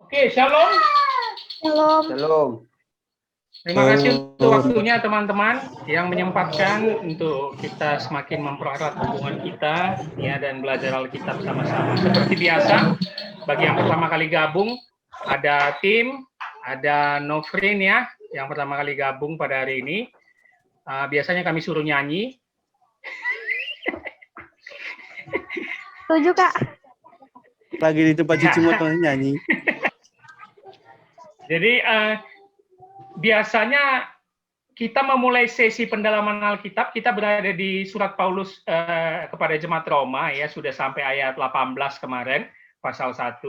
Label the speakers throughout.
Speaker 1: Oke, shalom.
Speaker 2: Shalom.
Speaker 3: Shalom.
Speaker 1: Terima kasih untuk waktunya teman-teman yang menyempatkan untuk kita semakin mempererat hubungan kita ya dan belajar Alkitab sama-sama. Seperti biasa, bagi yang pertama kali gabung ada tim, ada Novrin ya yang pertama kali gabung pada hari ini. Biasanya kami suruh nyanyi.
Speaker 2: Setuju, Kak.
Speaker 4: Lagi di tempat cuci motor nyanyi.
Speaker 1: Jadi biasanya kita memulai sesi pendalaman Alkitab, kita berada di surat Paulus kepada jemaat Roma ya, sudah sampai ayat 18 kemarin, pasal 1,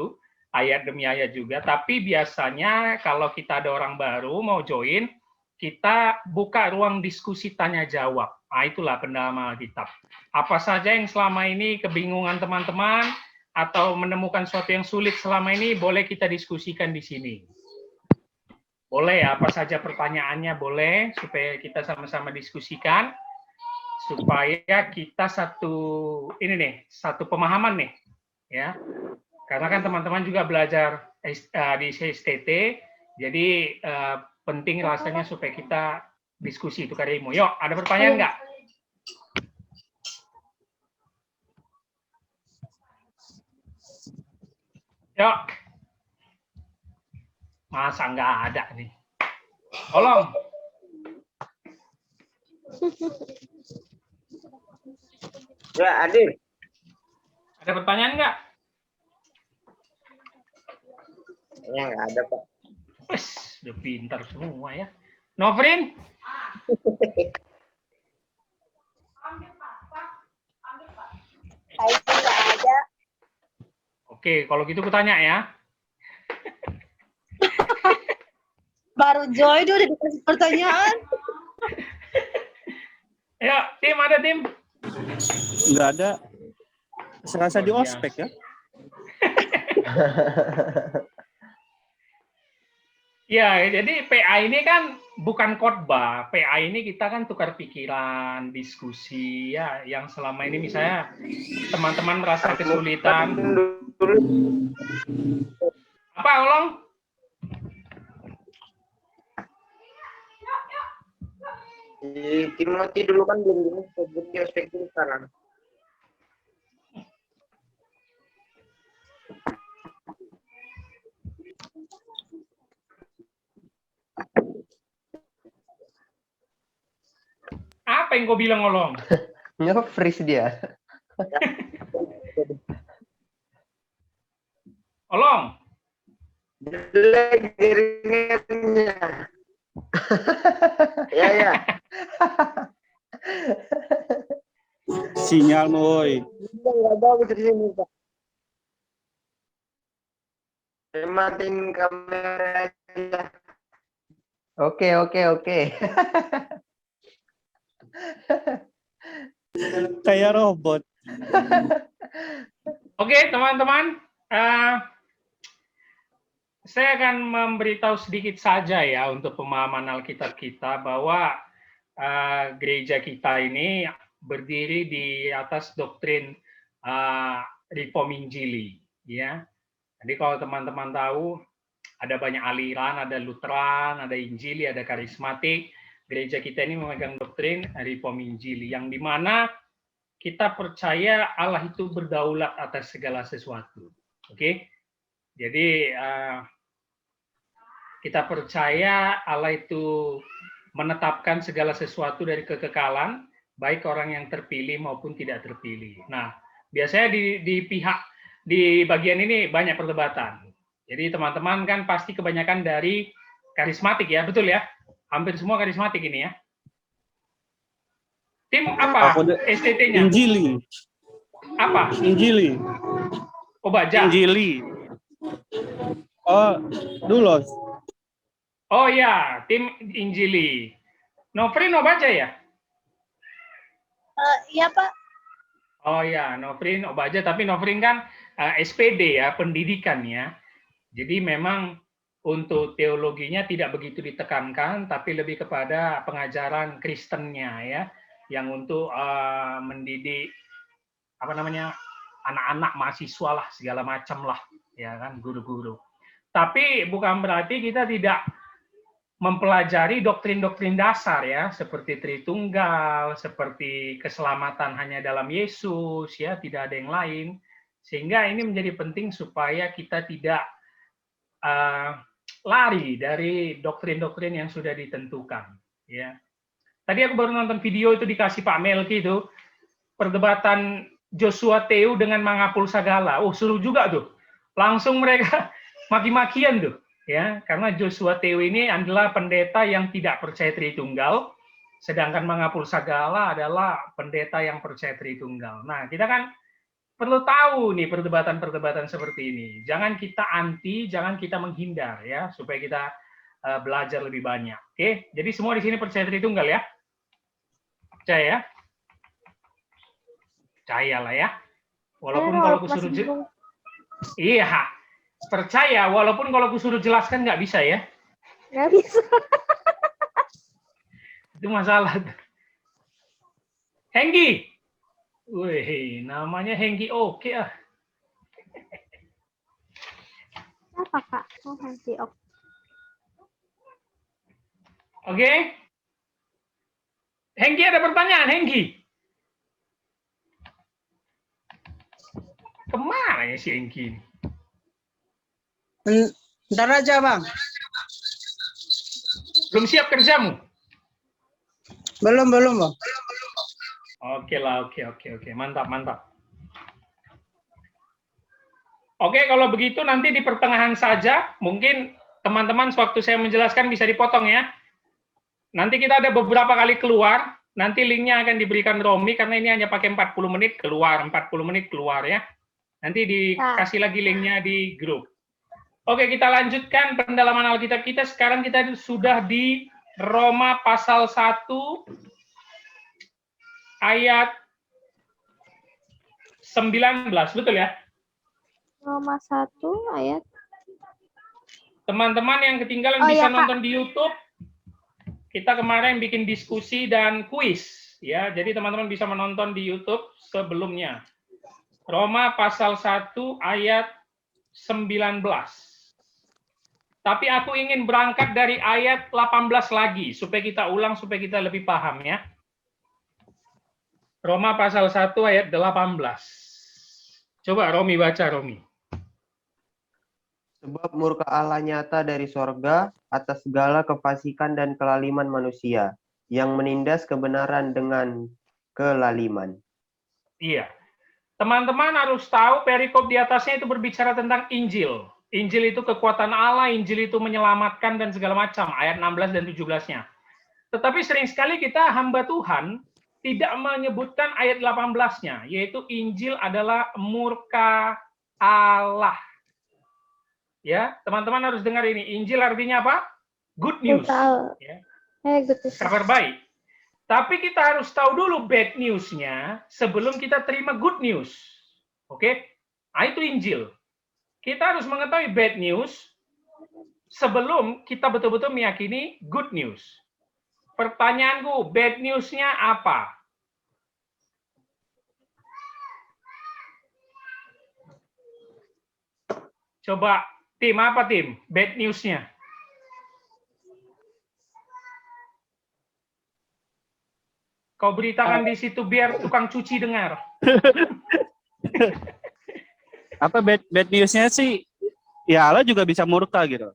Speaker 1: ayat demi ayat juga. Tapi biasanya kalau kita ada orang baru mau join, kita buka ruang diskusi tanya jawab. Nah, itulah pendalaman Alkitab. Apa saja yang selama ini kebingungan teman-teman atau menemukan sesuatu yang sulit selama ini, boleh kita diskusikan di sini. Boleh ya, apa saja pertanyaannya boleh, supaya kita sama-sama diskusikan, supaya kita satu pemahaman nih, ya. Karena kan teman-teman juga belajar di STT, jadi penting rasanya supaya kita diskusi itu karimu. Yuk, ada pertanyaan nggak? Yuk. Masa nggak ada nih? Tolong.
Speaker 3: Ya, Adil.
Speaker 1: Ada pertanyaan nggak?
Speaker 3: Ya, nggak ada, Pak.
Speaker 1: Wes, udah pintar semua ya. Novrin?
Speaker 2: Saya nggak ada.
Speaker 1: Oke, kalau gitu kutanya ya.
Speaker 2: Baru join udah dikasih pertanyaan.
Speaker 1: Ya, tim ada tim?
Speaker 4: Nggak ada. Serasa di ospek ya.
Speaker 1: Ya, jadi PA ini kan bukan khotbah. PA ini kita kan tukar pikiran, diskusi ya, yang selama ini misalnya teman-teman merasa kesulitan. Apa, Olong?
Speaker 3: Di Timothy dulu kan belum di ospek dulu sekarang.
Speaker 1: Apa yang kau bilang, Olong?
Speaker 3: Nge-freeze dia.
Speaker 1: Olong?
Speaker 3: Jelek jaringannya. Ya.
Speaker 4: Sinyal woi.
Speaker 3: Nggak bagus di sini, Pak. Saya matiin kamera aja. Oke.
Speaker 4: Kayak robot.
Speaker 1: Oke, teman-teman. Saya akan memberitahu sedikit saja ya untuk pemahaman Alkitab kita bahwa gereja kita ini berdiri di atas doktrin Reform Injili, ya. Jadi kalau teman-teman tahu ada banyak aliran, ada Lutheran, ada Injili, ada karismatik. Gereja kita ini memegang doktrin Reform Injili yang dimana kita percaya Allah itu berdaulat atas segala sesuatu. Oke? Jadi kita percaya Allah itu menetapkan segala sesuatu dari kekekalan, baik orang yang terpilih maupun tidak terpilih. Nah, biasanya di bagian ini banyak perdebatan. Jadi teman-teman kan pasti kebanyakan dari karismatik ya, betul ya? Hampir semua karismatik ini ya. Tim apa? STT-nya?
Speaker 4: Injili.
Speaker 1: Apa?
Speaker 4: Injili.
Speaker 1: Oh, baca.
Speaker 4: Injili. Oh, Dulos.
Speaker 1: Oh ya, tim Injili. Novrin mau baca ya?
Speaker 2: Iya, Pak.
Speaker 1: Oh ya, Novrin mau baca, tapi Novrin kan SPD ya, pendidikan ya. Jadi memang untuk teologinya tidak begitu ditekankan, tapi lebih kepada pengajaran Kristennya ya, yang untuk mendidik anak-anak mahasiswa lah, segala macam lah, ya kan, guru-guru. Tapi bukan berarti kita tidak mempelajari doktrin-doktrin dasar ya, seperti Tritunggal, seperti keselamatan hanya dalam Yesus, ya tidak ada yang lain. Sehingga ini menjadi penting supaya kita tidak lari dari doktrin-doktrin yang sudah ditentukan. Ya. Tadi aku baru nonton video itu dikasih Pak Melki itu, perdebatan Joshua Teu dengan Mangapul Sagala. Oh seru juga tuh. Langsung mereka maki-makian tuh. Ya, karena Joshua Teu ini adalah pendeta yang tidak percaya Tritunggal, sedangkan Mangapul Sagala adalah pendeta yang percaya Tritunggal. Nah, kita kan perlu tahu nih perdebatan-perdebatan seperti ini. Jangan kita anti, jangan kita menghindar ya, supaya kita belajar lebih banyak. Oke, jadi semua di sini percaya Tritunggal ya? Percaya ya? Percayalah ya. Walaupun kalau kusuruh iya. Percaya, walaupun kalau aku suruh jelaskan nggak bisa ya.
Speaker 2: Nggak bisa.
Speaker 1: Itu masalah. Henggi. Wih, namanya Henggi oke ah.
Speaker 2: Apa Kak? Oh, Hengki.
Speaker 1: Oke. Henggi ada pertanyaan, Henggi. Kemana ya si Henggi ini?
Speaker 5: Bentar aja, Bang.
Speaker 1: Belum siap kerjamu?
Speaker 5: Belum, Bang.
Speaker 1: Oke lah, oke. Mantap. Oke, kalau begitu nanti di pertengahan saja, mungkin teman-teman sewaktu saya menjelaskan bisa dipotong ya. Nanti kita ada beberapa kali keluar, nanti linknya akan diberikan Romi, karena ini hanya pakai 40 menit keluar, 40 menit keluar ya. Nanti dikasih lagi linknya di grup. Oke, kita lanjutkan pendalaman Alkitab kita. Sekarang kita sudah di Roma pasal 1 ayat 19, betul ya?
Speaker 2: Roma 1 ayat.
Speaker 1: Teman-teman yang ketinggalan bisa nonton di YouTube. Kita kemarin bikin diskusi dan kuis ya. Jadi teman-teman bisa menonton di YouTube sebelumnya. Roma pasal 1 ayat 19. Tapi aku ingin berangkat dari ayat 18 lagi, supaya kita ulang, supaya kita lebih paham ya. Roma pasal 1 ayat 18. Coba Romi baca, Romi.
Speaker 3: Sebab murka Allah nyata dari sorga atas segala kefasikan dan kelaliman manusia, yang menindas kebenaran dengan kelaliman.
Speaker 1: Iya. Teman-teman harus tahu perikop di atasnya itu berbicara tentang Injil. Injil itu kekuatan Allah, Injil itu menyelamatkan dan segala macam, ayat 16 dan 17-nya. Tetapi sering sekali kita hamba Tuhan tidak menyebutkan ayat 18-nya, yaitu Injil adalah murka Allah. Ya, teman-teman harus dengar ini. Injil artinya apa? Good news. Ya. Kabar baik. Tapi kita harus tahu dulu bad news-nya sebelum kita terima good news. Oke? Nah, itu Injil. Kita harus mengetahui bad news sebelum kita betul-betul meyakini good news. Pertanyaanku, bad news-nya apa? Coba, tim, apa tim? Bad news-nya. Kau beritakan di situ biar tukang cuci dengar.
Speaker 4: Apa bad news-nya sih? Ya Allah juga bisa murka gitu.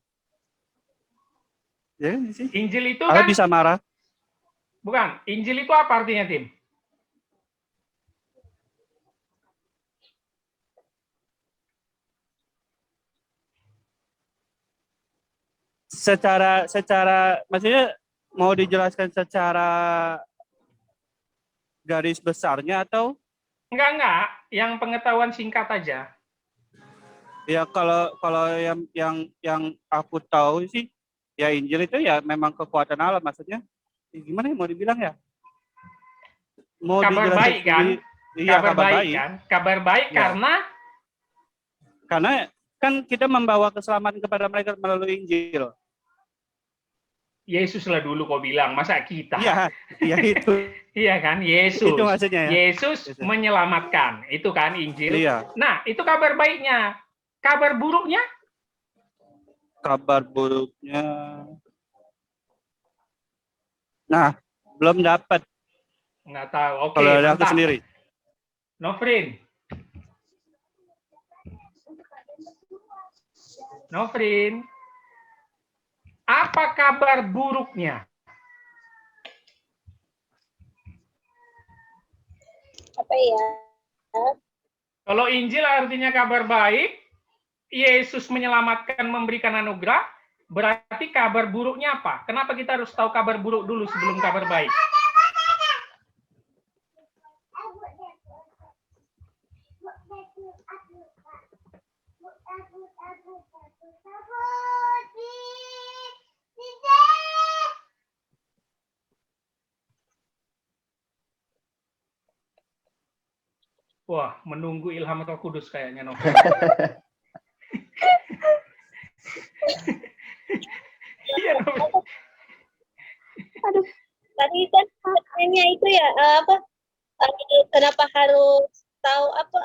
Speaker 4: Ya sih.
Speaker 1: Injil itu
Speaker 4: Allah
Speaker 1: kan
Speaker 4: bisa marah.
Speaker 1: Bukan, Injil itu apa artinya, tim?
Speaker 4: Secara maksudnya mau dijelaskan secara garis besarnya atau
Speaker 1: Enggak, yang pengetahuan singkat aja.
Speaker 4: ya kalau yang aku tahu sih ya Injil itu ya memang kekuatan Allah, maksudnya gimana ya mau dibilang ya? Mau
Speaker 1: Kabar
Speaker 4: dijelasin
Speaker 1: baik kan?
Speaker 4: Iya,
Speaker 1: kabar baik kan? Kabar baik
Speaker 4: Ya.
Speaker 1: karena
Speaker 4: kan kita membawa keselamatan kepada mereka melalui Injil.
Speaker 1: Yesus lah dulu kau bilang, masa kita?
Speaker 4: Iya, iya itu.
Speaker 1: Iya kan, Yesus.
Speaker 4: Itu maksudnya ya.
Speaker 1: Yesus menyelamatkan, itu kan Injil.
Speaker 4: Iya.
Speaker 1: Nah, itu kabar baiknya. Kabar buruknya?
Speaker 4: kabar buruknya. Nah, belum dapat
Speaker 1: Nggak tahu. Oke,
Speaker 4: kalau dari aku
Speaker 1: mantap.
Speaker 4: sendiri.
Speaker 1: Nofrin. Nofrin. Apa kabar buruknya?
Speaker 2: Apa ya?
Speaker 1: Kalau Injil artinya kabar baik, Yesus menyelamatkan, memberikan anugerah, berarti kabar buruknya apa? Kenapa kita harus tahu kabar buruk dulu sebelum kabar baik? Wah, menunggu ilham Roh Kudus kayaknya, Nova. Iya, Nova.
Speaker 2: Aduh,
Speaker 6: Tadi kan pertanyaannya itu ya kenapa harus tahu apa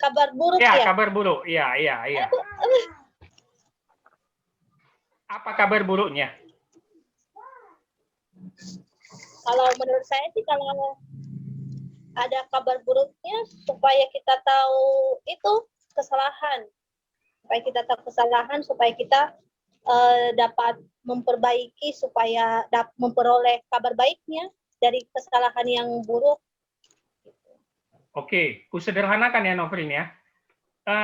Speaker 6: kabar buruk
Speaker 1: Ya,
Speaker 6: ya?
Speaker 1: kabar buruk. Iya. Apa kabar buruknya?
Speaker 6: Kalau menurut saya sih kalau ada kabar buruknya supaya kita tahu itu kesalahan, supaya kita dapat memperbaiki, supaya memperoleh kabar baiknya dari kesalahan yang buruk.
Speaker 1: Oke, kusederhanakan ya, Nofrin ya.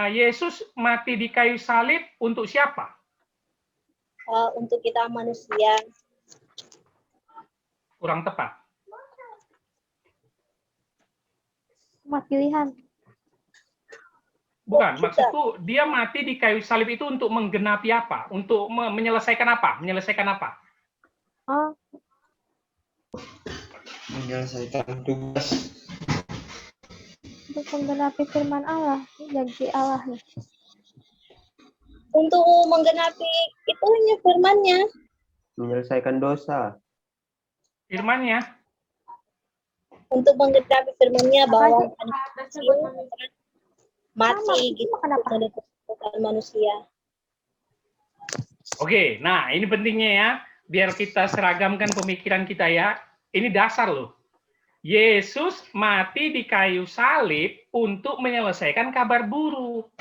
Speaker 1: Yesus mati di kayu salib untuk siapa?
Speaker 6: Untuk kita manusia.
Speaker 1: Kurang tepat.
Speaker 2: umat pilihan.
Speaker 1: Bukan, maksudku dia mati di kayu salib itu untuk menggenapi apa? Untuk menyelesaikan apa? Menyelesaikan apa?
Speaker 2: Oh,
Speaker 3: Menyelesaikan tugas.
Speaker 2: untuk menggenapi firman Allah, janji Allah nih.
Speaker 6: Untuk menggenapi itunya firman-Nya.
Speaker 3: Menyelesaikan dosa.
Speaker 1: Firman-Nya.
Speaker 6: Untuk menggenapi firman-Nya bahwa manusia mati gitu
Speaker 2: Kenapa?
Speaker 6: untuk manusia.
Speaker 1: Oke, nah ini pentingnya ya. Biar kita seragamkan pemikiran kita ya. Ini dasar loh. Yesus mati di kayu salib untuk menyelesaikan kabar buruk.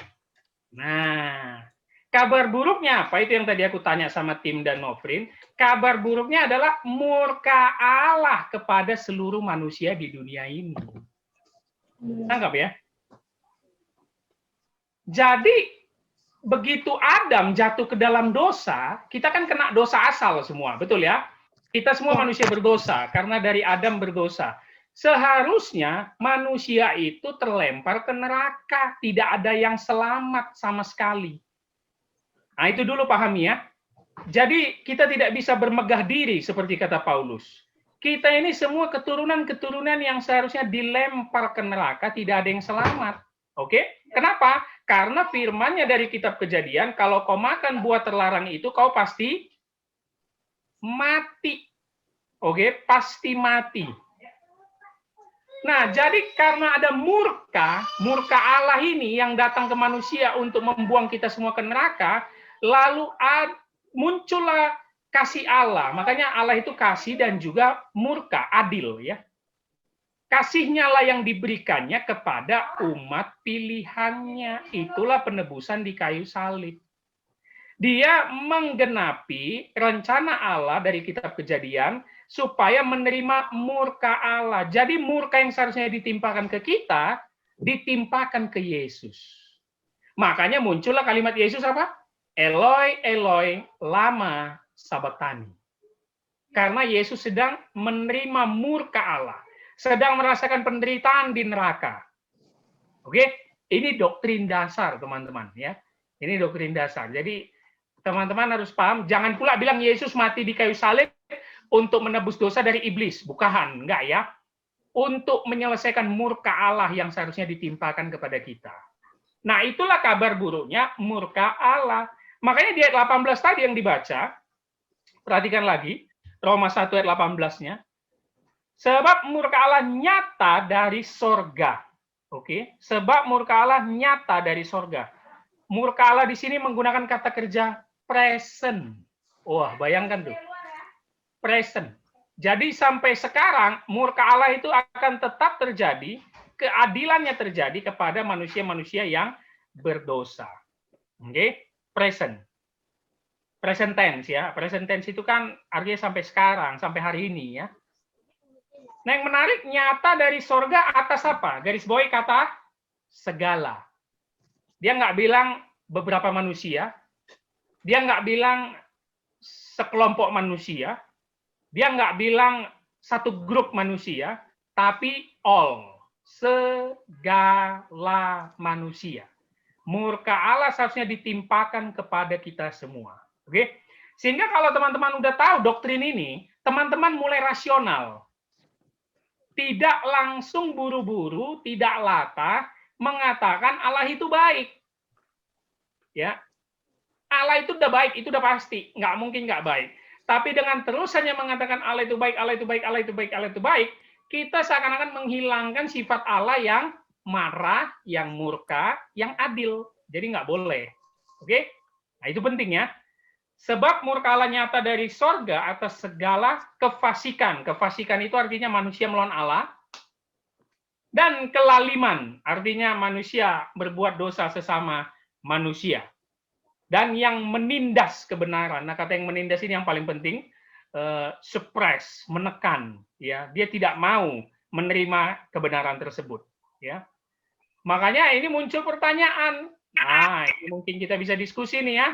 Speaker 1: Nah, kabar buruknya apa? Itu yang tadi aku tanya sama Tim dan Nofrin. Kabar buruknya adalah murka Allah kepada seluruh manusia di dunia ini. Tangkap ya? Jadi, begitu Adam jatuh ke dalam dosa, kita kan kena dosa asal semua, betul ya? Kita semua manusia berdosa, karena dari Adam berdosa. Seharusnya manusia itu terlempar ke neraka, tidak ada yang selamat sama sekali. Nah, itu dulu pahami ya. Jadi, kita tidak bisa bermegah diri, seperti kata Paulus. Kita ini semua keturunan-keturunan yang seharusnya dilempar ke neraka, tidak ada yang selamat. Oke? Kenapa? Karena firman-Nya dari kitab Kejadian, kalau kau makan buah terlarang itu, kau pasti mati. Oke? Pasti mati. Nah, jadi karena ada murka Allah ini yang datang ke manusia untuk membuang kita semua ke neraka, lalu muncullah kasih Allah. Makanya Allah itu kasih dan juga murka, adil ya. Kasihnya lah yang diberikannya kepada umat pilihannya. Itulah penebusan di kayu salib. Dia menggenapi rencana Allah dari kitab Kejadian supaya menerima murka Allah. Jadi murka yang seharusnya ditimpakan ke kita, ditimpakan ke Yesus. Makanya muncullah kalimat Yesus apa? Eloi, Eloi, lama sabachthani. Karena Yesus sedang menerima murka Allah. Sedang merasakan penderitaan di neraka. Oke, ini doktrin dasar, teman-teman ya. Ini doktrin dasar. Jadi teman-teman harus paham, jangan pula bilang Yesus mati di kayu salib untuk menebus dosa dari iblis, bukan, enggak ya. Untuk menyelesaikan murka Allah yang seharusnya ditimpakan kepada kita. Nah, itulah kabar buruknya murka Allah. Makanya di ayat 18 tadi yang dibaca, perhatikan lagi, Roma 1 ayat 18-nya. Sebab murka Allah nyata dari sorga. Oke, sebab murka Allah nyata dari sorga. Murka Allah di sini menggunakan kata kerja present. Wah, bayangkan tuh. Present. Jadi sampai sekarang murka Allah itu akan tetap terjadi, keadilannya terjadi kepada manusia-manusia yang berdosa. Oke, present. Present tense ya. Present tense itu kan artinya sampai sekarang, sampai hari ini ya. Nah, yang menarik nyata dari sorga atas apa? Garis bawahi kata segala. Dia nggak bilang beberapa manusia, dia nggak bilang sekelompok manusia, dia nggak bilang satu grup manusia, tapi all, segala manusia. Murka Allah seharusnya ditimpakan kepada kita semua. Oke? Sehingga kalau teman-teman udah tahu doktrin ini, teman-teman mulai rasional. Tidak langsung buru-buru, tidak latah mengatakan Allah itu baik. Ya. Allah itu udah baik, itu udah pasti, nggak mungkin nggak baik. Tapi dengan terus hanya mengatakan Allah itu baik, Allah itu baik, Allah itu baik, Allah itu baik, kita seakan-akan menghilangkan sifat Allah yang marah, yang murka, yang adil. Jadi nggak boleh. Oke? Nah, itu penting ya. Sebab murka Allah nyata dari sorga atas segala kefasikan. Kefasikan itu artinya manusia melawan Allah. Dan kelaliman, artinya manusia berbuat dosa sesama manusia. Dan yang menindas kebenaran. Nah, kata yang menindas ini yang paling penting, suppress, menekan, ya. Dia tidak mau menerima kebenaran tersebut, ya. Makanya ini muncul pertanyaan. Nah, ini mungkin kita bisa diskusi nih ya.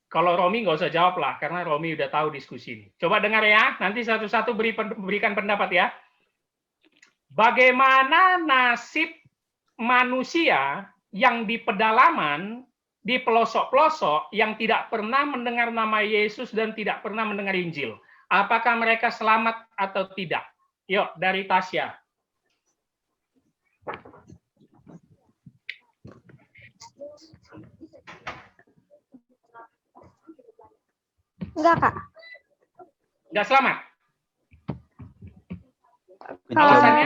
Speaker 1: Kalau Romi nggak usah jawab lah, karena Romi udah tahu diskusi ini. Coba dengar ya, nanti satu-satu berikan pendapat ya. Bagaimana nasib manusia yang di pedalaman, di pelosok-pelosok, yang tidak pernah mendengar nama Yesus dan tidak pernah mendengar Injil? Apakah mereka selamat atau tidak? Yuk, dari Tasya.
Speaker 2: Enggak, Kak.
Speaker 1: Nggak selamat?
Speaker 2: Kalau
Speaker 1: Alasannya?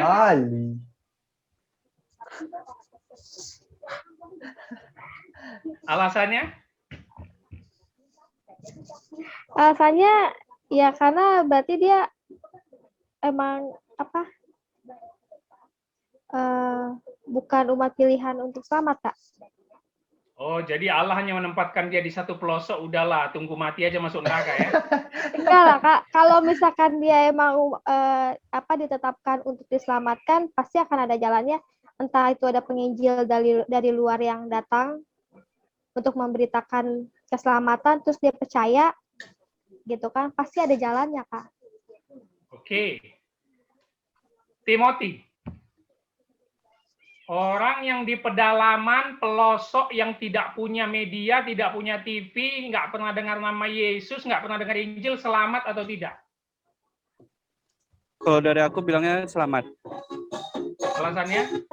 Speaker 1: Alasannya?
Speaker 2: Alasannya ya karena berarti dia emang apa? Bukan umat pilihan untuk selamat, Kak.
Speaker 1: Oh, jadi Allah hanya menempatkan dia di satu pelosok, udahlah, tunggu mati aja masuk neraka ya?
Speaker 2: Enggak lah, Kak. Kalau misalkan dia emang ditetapkan untuk diselamatkan, pasti akan ada jalannya. Entah itu ada penginjil dari luar yang datang untuk memberitakan keselamatan, terus dia percaya, gitu kan? Pasti ada jalannya, Kak.
Speaker 1: Oke. Timothy. Orang yang di pedalaman, pelosok, yang tidak punya media, tidak punya TV, nggak pernah dengar nama Yesus, nggak pernah dengar Injil, selamat atau tidak?
Speaker 4: Kalau dari aku bilangnya selamat.
Speaker 1: Alasannya?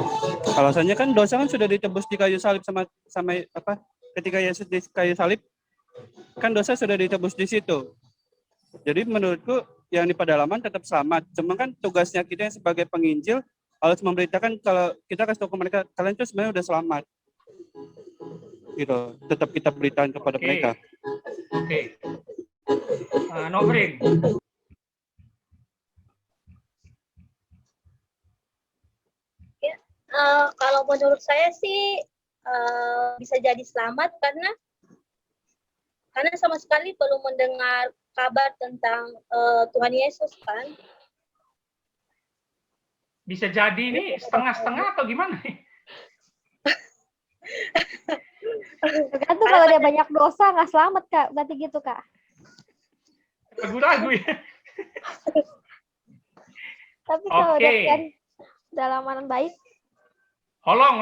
Speaker 4: Alasannya kan dosa kan sudah ditebus di kayu salib sama apa? Ketika Yesus di kayu salib, kan dosa sudah ditebus di situ. Jadi menurutku yang di pedalaman tetap selamat. Cuma kan tugasnya kita sebagai penginjil harus memberitakan, kalau kita kasih tahu ke mereka, kalian itu sebenarnya udah selamat. Gitu. Tetap kita beritakan kepada mereka.
Speaker 1: Oke. Novrin.
Speaker 6: Kalau menurut saya sih bisa jadi selamat karena sama sekali belum mendengar kabar tentang Tuhan Yesus kan.
Speaker 1: Bisa jadi ini setengah-setengah atau gimana nih?
Speaker 2: Tergantung kalau dia banyak dosa nggak selamat, Kak. Berarti gitu, Kak.
Speaker 1: Ragu-ragu ya.
Speaker 2: Tapi kalau
Speaker 1: Oke.
Speaker 2: dia kan dalaman baik,
Speaker 1: Holong.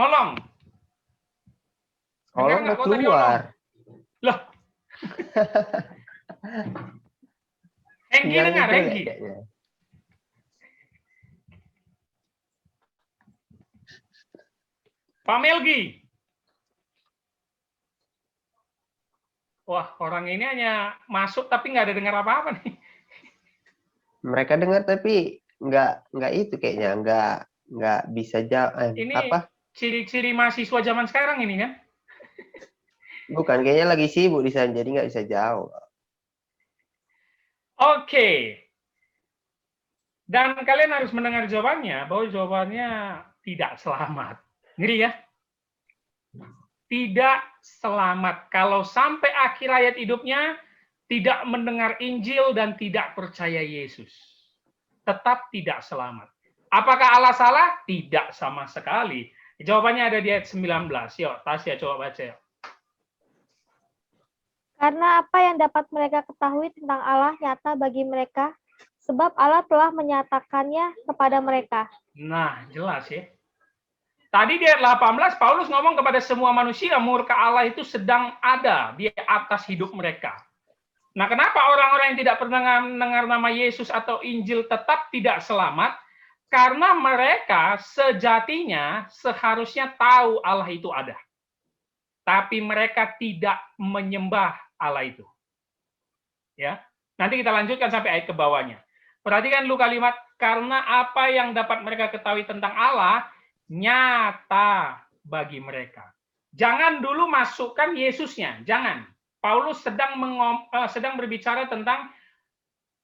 Speaker 3: Holong
Speaker 1: nggak
Speaker 3: mau
Speaker 1: kau tadi
Speaker 3: keluar.
Speaker 1: Loh. Hengki
Speaker 3: Sinyalnya
Speaker 1: dengar,
Speaker 3: jelek
Speaker 1: Hengki.
Speaker 3: kayaknya.
Speaker 1: Pak Melgi. Wah, orang ini hanya masuk tapi nggak ada dengar apa-apa nih.
Speaker 3: Mereka dengar tapi nggak itu kayaknya, nggak bisa jawab
Speaker 1: Ini
Speaker 3: apa?
Speaker 1: ciri-ciri mahasiswa zaman sekarang ini kan?
Speaker 3: Bukan, kayaknya lagi sibuk di sana, jadi nggak bisa jawab.
Speaker 1: Oke. Dan kalian harus mendengar jawabannya, bahwa jawabannya tidak selamat. Ngeri ya? Tidak selamat. Kalau sampai akhir hayat hidupnya, tidak mendengar Injil dan tidak percaya Yesus. Tetap tidak selamat. Apakah Allah salah? Tidak sama sekali. Jawabannya ada di ayat 19. Yuk, Tasya coba baca. Yuk.
Speaker 2: Karena apa yang dapat mereka ketahui tentang Allah nyata bagi mereka, sebab Allah telah menyatakannya kepada mereka.
Speaker 1: Nah, jelas ya. Tadi di ayat 18, Paulus ngomong kepada semua manusia, murka Allah itu sedang ada di atas hidup mereka. Nah, kenapa orang-orang yang tidak pernah mendengar nama Yesus atau Injil tetap tidak selamat? Karena mereka sejatinya seharusnya tahu Allah itu ada. Tapi mereka tidak menyembah Allah itu. Ya, nanti kita lanjutkan sampai ayat ke bawahnya. Perhatikan dulu kalimat, karena apa yang dapat mereka ketahui tentang Allah, nyata bagi mereka. Jangan dulu masukkan Yesusnya, jangan. Paulus sedang berbicara tentang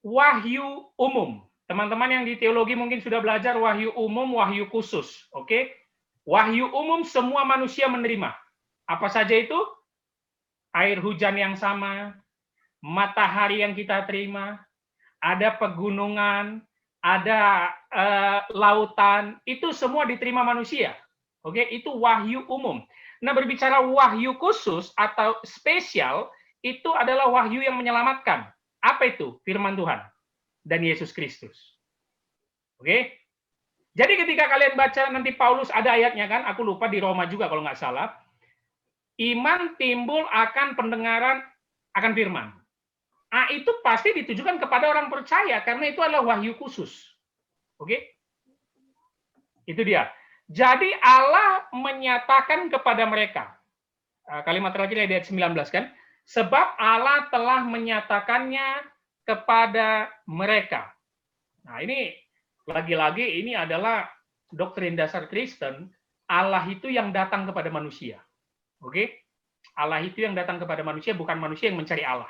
Speaker 1: wahyu umum. Teman-teman yang di teologi mungkin sudah belajar wahyu umum, wahyu khusus. Oke? Wahyu umum semua manusia menerima. Apa saja itu? Air hujan yang sama, matahari yang kita terima, ada pegunungan, ada lautan, itu semua diterima manusia. Oke, itu wahyu umum. Nah, berbicara wahyu khusus atau spesial, itu adalah wahyu yang menyelamatkan. Apa itu? Firman Tuhan dan Yesus Kristus. Oke? Jadi ketika kalian baca nanti Paulus ada ayatnya kan, aku lupa di Roma juga kalau nggak salah, iman timbul akan pendengaran akan firman. Nah, itu pasti ditujukan kepada orang percaya karena itu adalah wahyu khusus. Oke? Itu dia. Jadi Allah menyatakan kepada mereka. Kalimat terakhir ayat 19 kan? Sebab Allah telah menyatakannya kepada mereka. Nah, ini lagi-lagi ini adalah doktrin dasar Kristen, Allah itu yang datang kepada manusia. Oke? Allah itu yang datang kepada manusia, bukan manusia yang mencari Allah.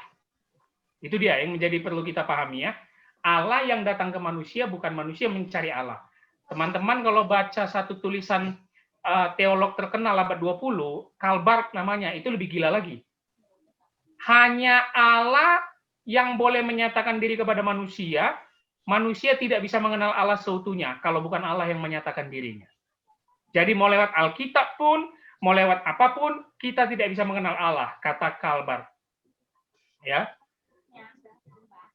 Speaker 1: Itu dia yang menjadi perlu kita pahami ya. Allah yang datang ke manusia, bukan manusia yang mencari Allah. Teman-teman kalau baca satu tulisan teolog terkenal abad 20, Karl Barth namanya, itu lebih gila lagi. Hanya Allah yang boleh menyatakan diri kepada manusia, manusia tidak bisa mengenal Allah seutuhnya, kalau bukan Allah yang menyatakan dirinya. Jadi mau lewat Alkitab pun, mau lewat apapun, kita tidak bisa mengenal Allah, kata Karl Barth. Ya.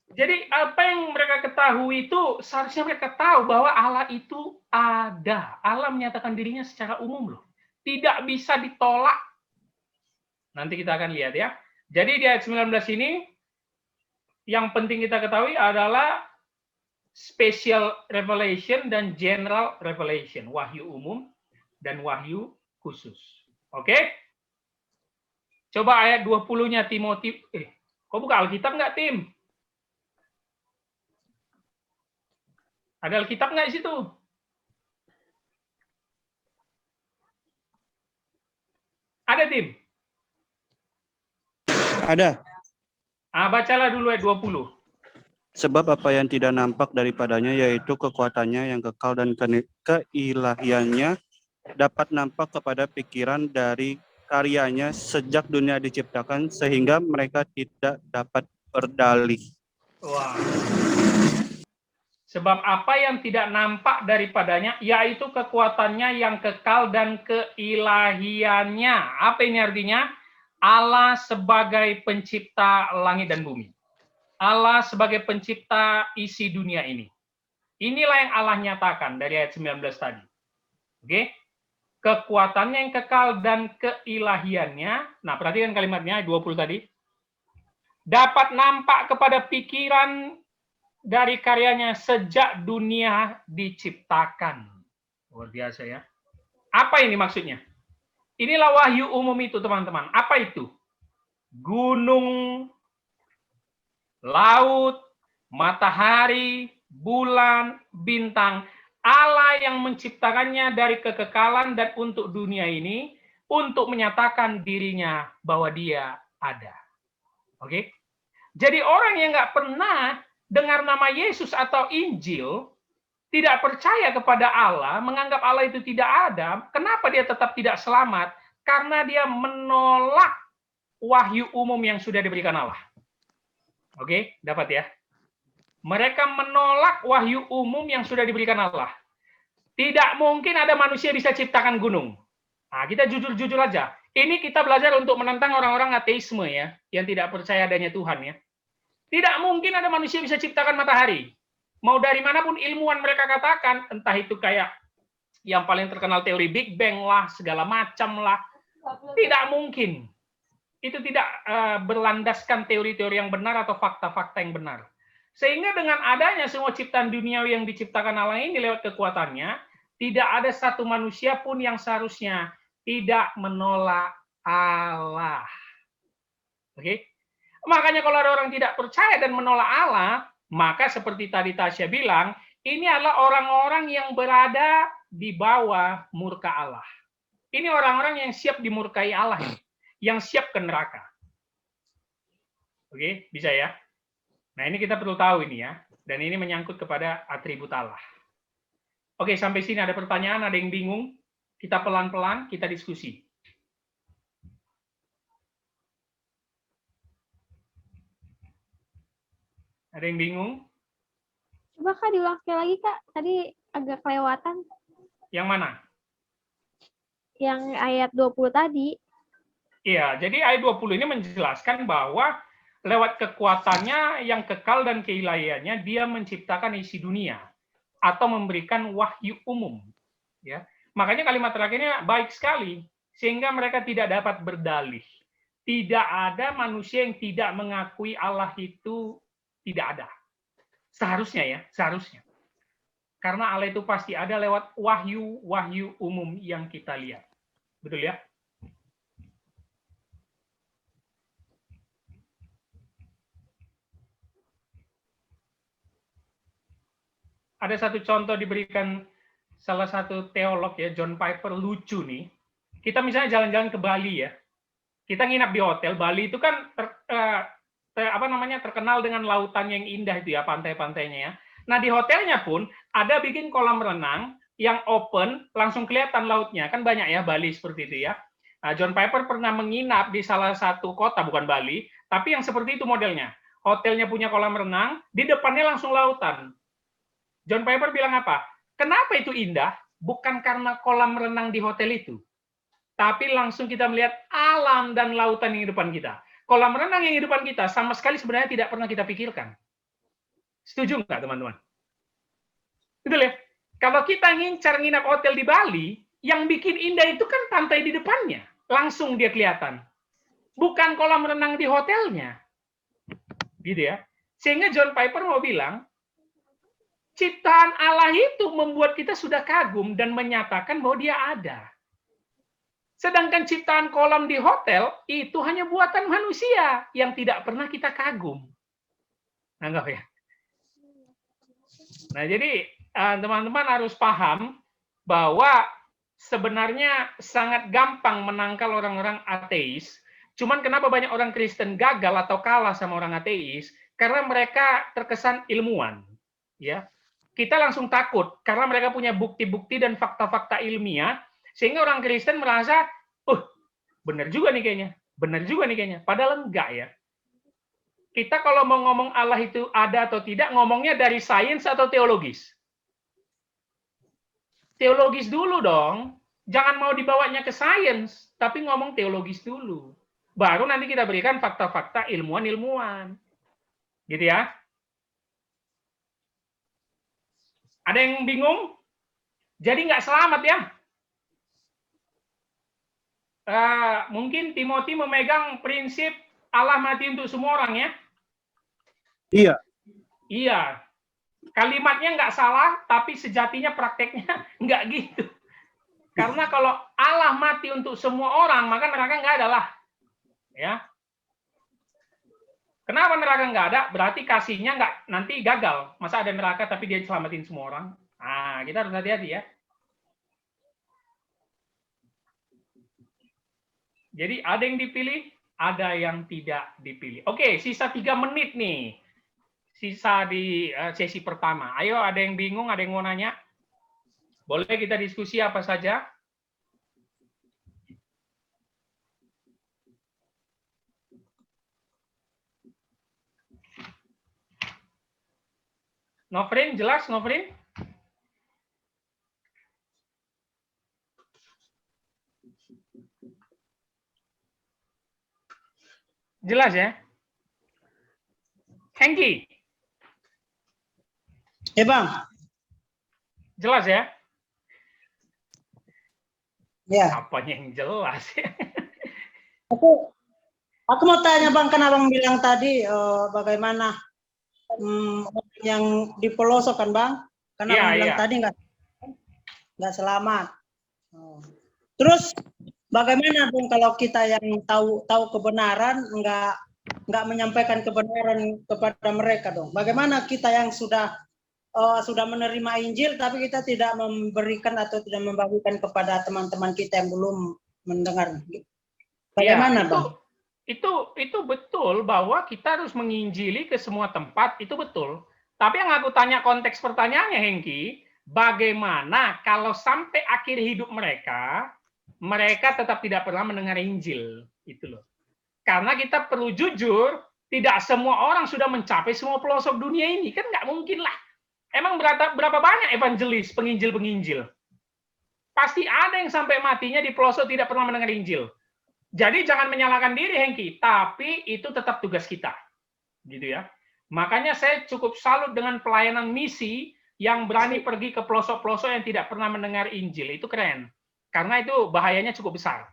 Speaker 1: Jadi apa yang mereka ketahui itu, seharusnya mereka tahu bahwa Allah itu ada. Allah menyatakan dirinya secara umum loh. Tidak bisa ditolak. Nanti kita akan lihat ya. Jadi di ayat 19 ini, yang penting kita ketahui adalah special revelation dan general revelation. Wahyu umum dan wahyu khusus. Oke? Coba ayat 20-nya Timotius. Kok buka Alkitab nggak, Tim? Ada Alkitab nggak di situ? Ada, Tim?
Speaker 4: Ada.
Speaker 1: Bacalah dulu ayat 20.
Speaker 4: Sebab apa yang tidak nampak daripadanya, yaitu kekuatannya yang kekal dan keilahiannya, dapat nampak kepada pikiran dari karyanya sejak dunia diciptakan, sehingga mereka tidak dapat berdalih.
Speaker 1: Wah. Sebab apa yang tidak nampak daripadanya, yaitu kekuatannya yang kekal dan keilahiannya. Apa ini artinya? Allah sebagai pencipta langit dan bumi. Allah sebagai pencipta isi dunia ini. Inilah yang Allah nyatakan dari ayat 19 tadi. Oke? Kekuatannya yang kekal dan keilahiannya. Nah, perhatikan kalimatnya, 20 tadi. Dapat nampak kepada pikiran dari karyanya sejak dunia diciptakan. Luar biasa ya. Apa ini maksudnya? Inilah wahyu umum itu, teman-teman. Apa itu? Gunung, laut, matahari, bulan, bintang. Allah yang menciptakannya dari kekekalan dan untuk dunia ini, untuk menyatakan dirinya bahwa dia ada. Oke? Jadi orang yang nggak pernah dengar nama Yesus atau Injil, tidak percaya kepada Allah, menganggap Allah itu tidak ada, kenapa dia tetap tidak selamat? Karena dia menolak wahyu umum yang sudah diberikan Allah. Oke, dapat ya? Mereka menolak wahyu umum yang sudah diberikan Allah. Tidak mungkin ada manusia bisa ciptakan gunung. Nah, kita jujur-jujur aja. Ini kita belajar untuk menentang orang-orang ateisme ya, yang tidak percaya adanya Tuhan ya. Tidak mungkin ada manusia bisa ciptakan matahari. Mau dari manapun ilmuwan mereka katakan, entah itu kayak yang paling terkenal teori Big Bang lah, segala macam lah. Tidak mungkin. Itu tidak berlandaskan teori-teori yang benar atau fakta-fakta yang benar. Sehingga dengan adanya semua ciptaan duniawi yang diciptakan Allah ini lewat kekuatannya, tidak ada satu manusia pun yang seharusnya tidak menolak Allah. Oke? Makanya kalau ada orang tidak percaya dan menolak Allah, maka seperti tadi Tasya bilang, ini adalah orang-orang yang berada di bawah murka Allah. Ini orang-orang yang siap dimurkai Allah, yang siap ke neraka. Oke, bisa ya? Nah, ini kita perlu tahu ini ya. Dan ini menyangkut kepada atribut Allah. Oke, sampai sini ada pertanyaan, ada yang bingung? Kita pelan-pelan, kita diskusi. Ada yang bingung?
Speaker 2: Coba Kak diulang sekali lagi Kak, tadi agak kelewatan.
Speaker 1: Yang mana?
Speaker 2: Yang ayat 20 tadi.
Speaker 1: Iya, jadi ayat 20 ini menjelaskan bahwa lewat kekuatannya yang kekal dan keilahiannya, dia menciptakan isi dunia atau memberikan wahyu umum. Ya, makanya kalimat terakhirnya baik sekali, sehingga mereka tidak dapat berdalih. Tidak ada manusia yang tidak mengakui Allah itu tidak ada. Seharusnya ya, seharusnya. Karena Allah itu pasti ada lewat wahyu umum yang kita lihat. Betul ya? Ada satu contoh diberikan salah satu teolog ya, John Piper, lucu nih. Kita misalnya jalan-jalan ke Bali ya. Kita nginap di hotel. Bali itu kan terkenal dengan lautan yang indah itu ya, pantai-pantainya ya. Nah, di hotelnya pun ada bikin kolam renang yang open, langsung kelihatan lautnya. Kan banyak ya Bali seperti itu ya. Nah, John Piper pernah menginap di salah satu kota, bukan Bali, tapi yang seperti itu modelnya. Hotelnya punya kolam renang, di depannya langsung lautan. John Piper bilang apa? Kenapa itu indah? Bukan karena kolam renang di hotel itu, tapi langsung kita melihat alam dan lautan yang di depan kita. Kolam renang yang di depan kita sama sekali sebenarnya tidak pernah kita pikirkan. Setuju nggak, teman-teman? Betul ya? Kalau kita nginap hotel di Bali, yang bikin indah itu kan pantai di depannya. Langsung dia kelihatan. Bukan kolam renang di hotelnya. Gitu ya. Sehingga John Piper mau bilang, ciptaan Allah itu membuat kita sudah kagum dan menyatakan bahwa dia ada. Sedangkan ciptaan kolam di hotel itu hanya buatan manusia yang tidak pernah kita kagum. Anggap ya. Nah, jadi teman-teman harus paham bahwa sebenarnya sangat gampang menangkal orang-orang ateis. Cuman kenapa banyak orang Kristen gagal atau kalah sama orang ateis? Karena mereka terkesan ilmuwan. Ya. Kita langsung takut karena mereka punya bukti-bukti dan fakta-fakta ilmiah, sehingga orang Kristen merasa, benar juga nih kayaknya, benar juga nih kayaknya. Padahal enggak ya. Kita kalau mau ngomong Allah itu ada atau tidak, ngomongnya dari sains atau teologis? Teologis dulu dong. Jangan mau dibawanya ke sains, tapi ngomong teologis dulu. Baru nanti kita berikan fakta-fakta ilmuwan-ilmuwan. Gitu ya. Ada yang bingung? Jadi nggak selamat ya? Mungkin Timothy memegang prinsip Allah mati untuk semua orang ya?
Speaker 4: Iya.
Speaker 1: Iya. Kalimatnya nggak salah, tapi sejatinya prakteknya nggak gitu. Karena kalau Allah mati untuk semua orang, maka neraka nggak ada lah. Ya. Kenapa neraka nggak ada? Berarti kasihnya nggak nanti gagal. Masa ada neraka tapi dia selamatin semua orang? Nah, kita harus hati-hati ya. Jadi ada yang dipilih, ada yang tidak dipilih. Oke, sisa 3 menit nih. Sisa di sesi pertama. Ayo, ada yang bingung, ada yang mau nanya? Boleh kita diskusi apa saja? Nofrin, jelas Nofrin? Jelas ya? Hengki,
Speaker 5: Bang.
Speaker 1: jelas ya?
Speaker 5: Ya.
Speaker 1: Apanya yang jelas ya?
Speaker 5: Aku mau tanya Bang, kan Abang bilang tadi bagaimana yang di pelosok kan Bang? Karena
Speaker 1: Iya,
Speaker 5: Abang bilang
Speaker 1: iya.
Speaker 5: tadi nggak selamat. Terus bagaimana dong kalau kita yang tahu kebenaran nggak menyampaikan kebenaran kepada mereka dong? Bagaimana kita yang sudah menerima Injil tapi kita tidak memberikan atau tidak membagikan kepada teman-teman kita yang belum mendengar? Bagaimana
Speaker 1: Ya,
Speaker 5: Bang?
Speaker 1: itu betul bahwa kita harus menginjili ke semua tempat, itu betul. Tapi yang aku tanya konteks pertanyaannya, Hengki, bagaimana kalau sampai akhir hidup mereka tetap tidak pernah mendengar Injil? Itu loh. Karena kita perlu jujur, tidak semua orang sudah mencapai semua pelosok dunia ini. Kan nggak mungkin lah. Emang berapa banyak evangelis, penginjil-penginjil? Pasti ada yang sampai matinya di pelosok tidak pernah mendengar Injil. Jadi jangan menyalahkan diri, Hengki, tapi itu tetap tugas kita. Gitu ya. Makanya saya cukup salut dengan pelayanan misi yang berani pergi ke pelosok-pelosok yang tidak pernah mendengar Injil. Itu keren. Karena itu bahayanya cukup besar.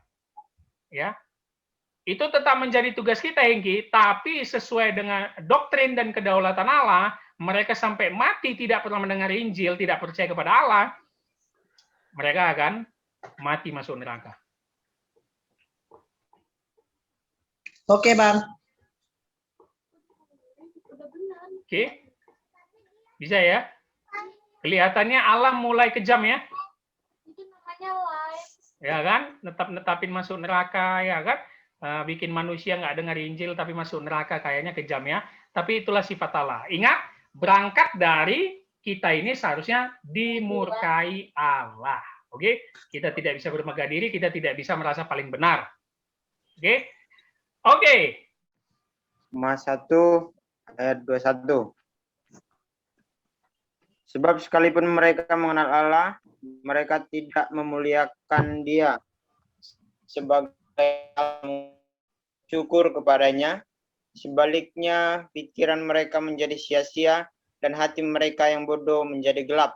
Speaker 1: Ya. Itu tetap menjadi tugas kita, Hengki, tapi sesuai dengan doktrin dan kedaulatan Allah, mereka sampai mati tidak pernah mendengar Injil, tidak percaya kepada Allah, mereka akan mati masuk neraka.
Speaker 5: Oke, Bang.
Speaker 1: Oke. Bisa ya? Kelihatannya alam mulai kejam ya? Ya kan? Netapin masuk neraka, ya kan? Bikin manusia nggak dengar Injil tapi masuk neraka, kayaknya kejam ya. Tapi itulah sifat Allah. Ingat, berangkat dari kita ini seharusnya dimurkai Allah. Oke? Kita tidak bisa bermegah diri, kita tidak bisa merasa paling benar. Oke? Oke.
Speaker 3: Mas 1 ayat 21. Sebab sekalipun mereka mengenal Allah, mereka tidak memuliakan Dia sebagai syukur kepadanya. Sebaliknya, pikiran mereka menjadi sia-sia dan hati mereka yang bodoh menjadi gelap.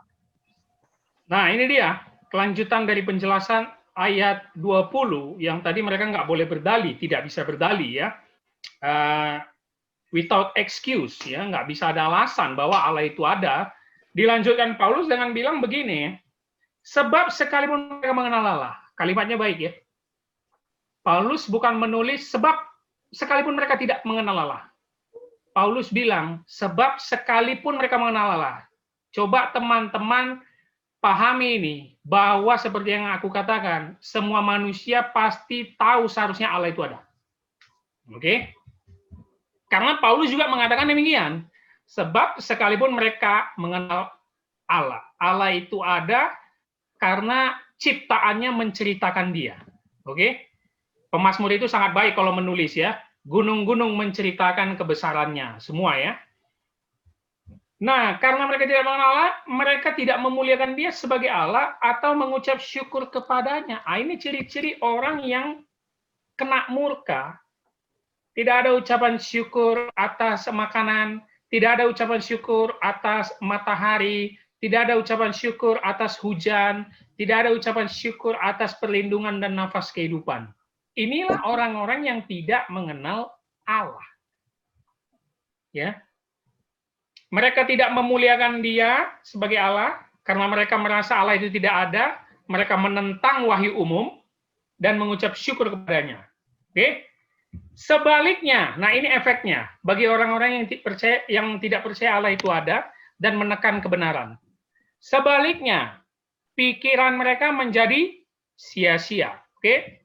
Speaker 1: Nah, ini dia kelanjutan dari penjelasan ayat 20 yang tadi mereka nggak boleh berdalih, tidak bisa berdalih ya. Without excuse ya, nggak bisa ada alasan bahwa Allah itu ada. Dilanjutkan Paulus dengan bilang begini, sebab sekalipun mereka mengenal Allah, kalimatnya baik ya. Paulus bukan menulis sebab sekalipun mereka tidak mengenal Allah. Paulus bilang sebab sekalipun mereka mengenal Allah. Coba teman-teman pahami ini, bahwa seperti yang aku katakan, semua manusia pasti tahu seharusnya Allah itu ada. Oke? Karena Paulus juga mengatakan demikian. Sebab sekalipun mereka mengenal Allah, Allah itu ada karena ciptaannya menceritakan Dia. Oke? Pemazmur itu sangat baik kalau menulis ya. Gunung-gunung menceritakan kebesarannya, semua ya. Nah, karena mereka tidak mengenal Allah, mereka tidak memuliakan Dia sebagai Allah atau mengucap syukur kepadanya. Ini ciri-ciri orang yang kena murka. Tidak ada ucapan syukur atas makanan, tidak ada ucapan syukur atas matahari, tidak ada ucapan syukur atas hujan, tidak ada ucapan syukur atas perlindungan dan nafas kehidupan. Inilah orang-orang yang tidak mengenal Allah. Ya. Mereka tidak memuliakan Dia sebagai Allah karena mereka merasa Allah itu tidak ada, mereka menentang wahyu umum dan mengucap syukur kepadanya. Oke? Sebaliknya, nah ini efeknya bagi orang-orang yang tidak percaya Allah itu ada dan menekan kebenaran. Sebaliknya, pikiran mereka menjadi sia-sia. Oke?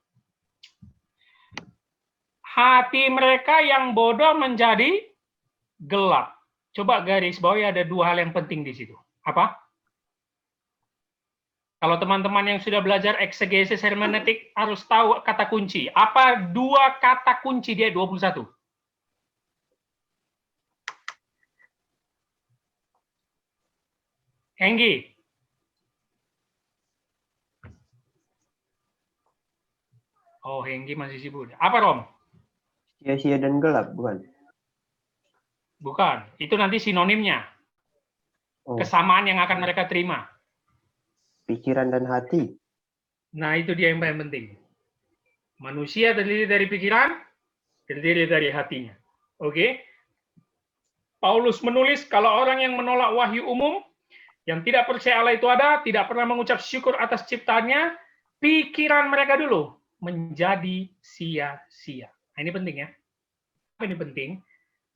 Speaker 1: hati mereka yang bodoh menjadi gelap. Coba garis bawahi ada dua hal yang penting di situ. Apa? Kalau teman-teman yang sudah belajar eksegesis hermeneutik harus tahu kata kunci. Apa dua kata kunci dia 21? Henggi. Oh, Henggi masih sibuk. Apa, Rom?
Speaker 3: Sia-sia dan gelap, bukan?
Speaker 1: Bukan. Itu nanti sinonimnya.
Speaker 3: Oh,
Speaker 1: Kesamaan yang akan mereka terima.
Speaker 3: pikiran dan hati.
Speaker 1: Nah, itu dia yang paling penting. Manusia terdiri dari pikiran, terdiri dari hatinya. Oke? Paulus menulis, kalau orang yang menolak wahyu umum, yang tidak percaya Allah itu ada, tidak pernah mengucap syukur atas ciptaannya, pikiran mereka dulu menjadi sia-sia. Nah, ini penting ya. Apa ini penting?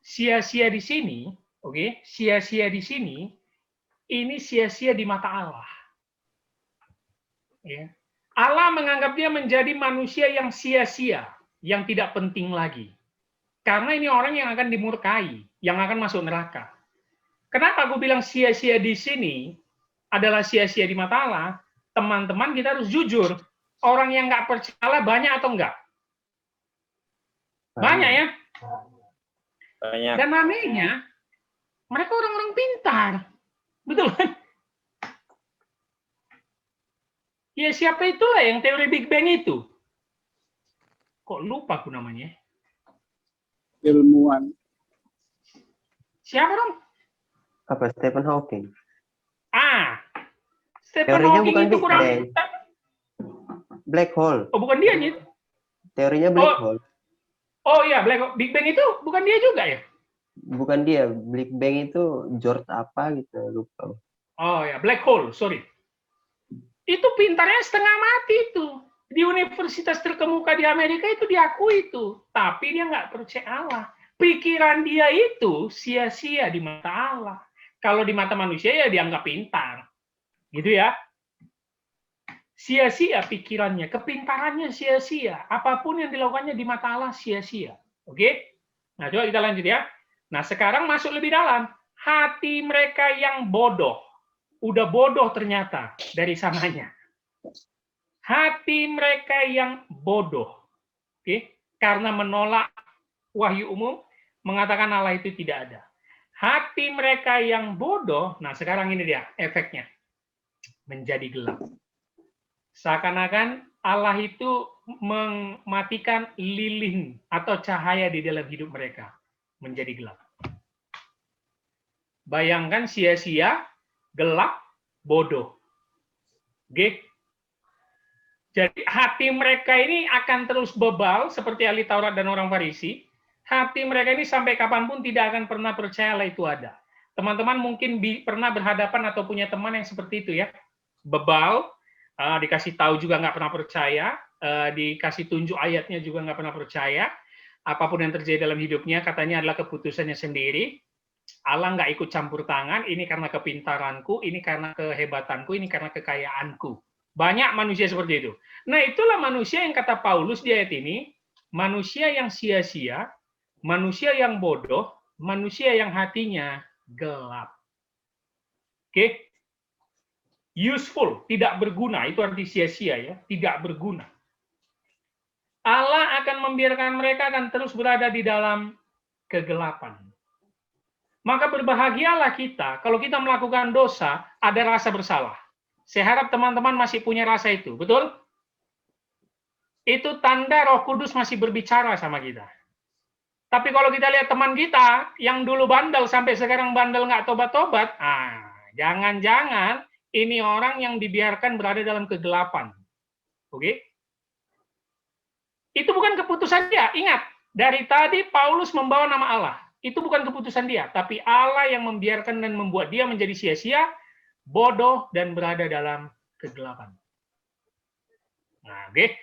Speaker 1: Sia-sia di sini, oke? Sia-sia di sini, ini sia-sia di mata Allah. Ya. Allah menganggap dia menjadi manusia yang sia-sia, yang tidak penting lagi. Karena ini orang yang akan dimurkai, yang akan masuk neraka. Kenapa aku bilang sia-sia di sini adalah sia-sia di mata Allah? Teman-teman, kita harus jujur. Orang yang nggak percaya Allah banyak atau enggak? Banyak ya?
Speaker 7: Banyak.
Speaker 1: Dan anehnya, mereka orang-orang pintar. Betul kan? Ya siapa itulah yang teori Big Bang itu? Kok lupa aku namanya?
Speaker 4: Ilmuwan.
Speaker 1: Siapa dong?
Speaker 3: Apa? Stephen Hawking.
Speaker 1: Stephen
Speaker 3: Teorinya
Speaker 1: Hawking
Speaker 3: bukan
Speaker 1: itu
Speaker 3: Big
Speaker 1: kurang.
Speaker 3: Bang. Black hole.
Speaker 1: Oh bukan dia nih.
Speaker 3: Teorinya black hole.
Speaker 1: Oh iya, Big Bang itu bukan dia juga ya?
Speaker 3: Bukan dia. Big Bang itu George apa gitu, lupa.
Speaker 1: Oh ya, black hole, sorry. Itu pintarnya setengah mati itu. Di universitas terkemuka di Amerika itu diakui itu. Tapi dia nggak percaya Allah. Pikiran dia itu sia-sia di mata Allah. Kalau di mata manusia ya dianggap pintar. Gitu ya. Sia-sia pikirannya, kepintarannya sia-sia. Apapun yang dilakukannya di mata Allah sia-sia. Oke? Nah, coba kita lanjut ya. Nah, sekarang masuk lebih dalam. Hati mereka yang bodoh. Udah bodoh ternyata dari sananya. Hati mereka yang bodoh. Oke? Karena menolak wahyu umum, mengatakan Allah itu tidak ada. Hati mereka yang bodoh, nah sekarang ini dia efeknya. Menjadi gelap. Seakan-akan Allah itu mematikan lilin atau cahaya di dalam hidup mereka. Menjadi gelap. Bayangkan sia-sia, gelap, bodoh. Oke? Jadi hati mereka ini akan terus bebal seperti ahli Taurat dan orang Farisi. Hati mereka ini sampai kapanpun tidak akan pernah percaya Allah itu ada. Teman-teman mungkin pernah berhadapan atau punya teman yang seperti itu ya. Bebal, dikasih tahu juga nggak pernah percaya, dikasih tunjuk ayatnya juga nggak pernah percaya. Apapun yang terjadi dalam hidupnya katanya adalah keputusannya sendiri. Allah nggak ikut campur tangan, ini karena kepintaranku, ini karena kehebatanku, ini karena kekayaanku. Banyak manusia seperti itu. Nah, itulah manusia yang kata Paulus di ayat ini, manusia yang sia-sia, manusia yang bodoh, manusia yang hatinya gelap. Oke? Useful, tidak berguna, itu arti sia-sia ya, tidak berguna. Allah akan membiarkan mereka akan terus berada di dalam kegelapan. Maka berbahagialah kita kalau kita melakukan dosa, ada rasa bersalah. Saya harap teman-teman masih punya rasa itu, betul? Itu tanda Roh Kudus masih berbicara sama kita. Tapi kalau kita lihat teman kita yang dulu bandel sampai sekarang bandel nggak tobat-tobat, jangan-jangan ini orang yang dibiarkan berada dalam kegelapan. Oke? Itu bukan keputusan dia. Ingat, dari tadi Paulus membawa nama Allah. Itu bukan keputusan dia, tapi Allah yang membiarkan dan membuat dia menjadi sia-sia, bodoh, dan berada dalam kegelapan. Nah, oke.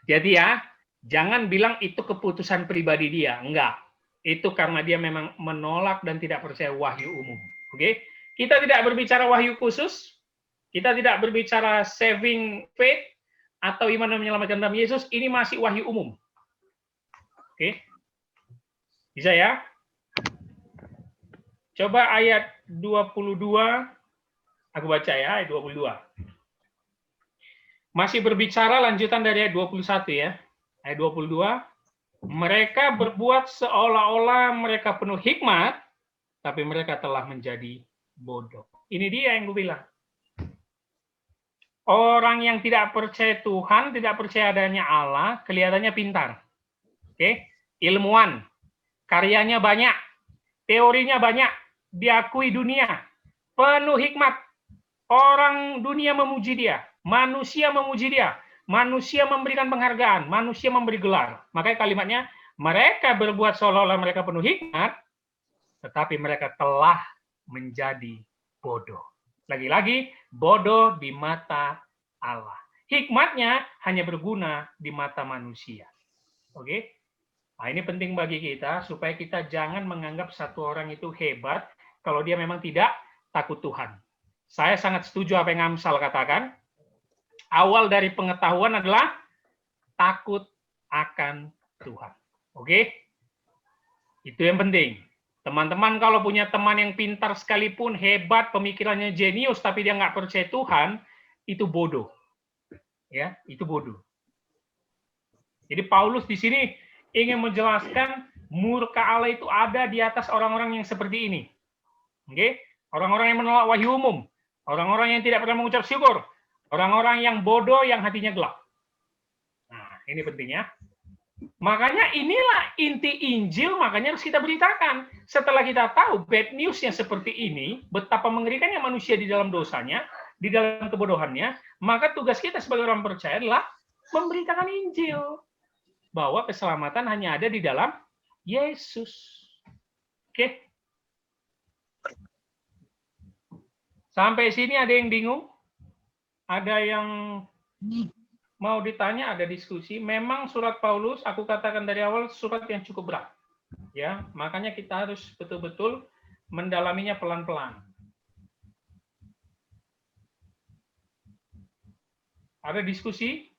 Speaker 1: Jadi ya, jangan bilang itu keputusan pribadi dia. Enggak. Itu karena dia memang menolak dan tidak percaya wahyu umum. Oke? Kita tidak berbicara wahyu khusus. Kita tidak berbicara saving faith atau iman yang menyelamatkan dalam Yesus. Ini masih wahyu umum. Oke. Bisa ya? Coba ayat 22, aku baca ya, ayat 22. Masih berbicara lanjutan dari ayat 21 ya. Ayat 22, mereka berbuat seolah-olah mereka penuh hikmat, tapi mereka telah menjadi bodoh. Ini dia yang gue bilang. Orang yang tidak percaya Tuhan, tidak percaya adanya Allah, kelihatannya pintar. Oke? Ilmuwan, karyanya banyak, teorinya banyak, diakui dunia, penuh hikmat. Orang dunia memuji dia, manusia memuji dia, manusia memberikan penghargaan, manusia memberi gelar. Makanya kalimatnya, mereka berbuat seolah-olah mereka penuh hikmat, tetapi mereka telah menjadi bodoh. Lagi-lagi, bodoh di mata Allah. Hikmatnya hanya berguna di mata manusia. Oke? Nah, ini penting bagi kita, supaya kita jangan menganggap satu orang itu hebat kalau dia memang tidak takut Tuhan. Saya sangat setuju apa yang Amsal katakan. Awal dari pengetahuan adalah takut akan Tuhan. Oke? Itu yang penting. Teman-teman kalau punya teman yang pintar sekalipun, hebat, pemikirannya jenius, tapi dia nggak percaya Tuhan, itu bodoh. Ya, itu bodoh. Jadi Paulus di sini ingin menjelaskan murka Allah itu ada di atas orang-orang yang seperti ini. Oke? Orang-orang yang menolak wahyu umum, orang-orang yang tidak pernah mengucap syukur, orang-orang yang bodoh yang hatinya gelap. Nah, ini pentingnya. Makanya inilah inti Injil, makanya harus kita beritakan. Setelah kita tahu bad news yang seperti ini, betapa mengerikannya manusia di dalam dosanya, di dalam kebodohannya, maka tugas kita sebagai orang percaya adalah memberitakan Injil. Bahwa keselamatan hanya ada di dalam Yesus. Oke? Sampai sini ada yang bingung? Ada yang mau ditanya, ada diskusi. Memang surat Paulus, aku katakan dari awal, surat yang cukup berat. Ya, makanya kita harus betul-betul mendalaminya pelan-pelan. Ada diskusi?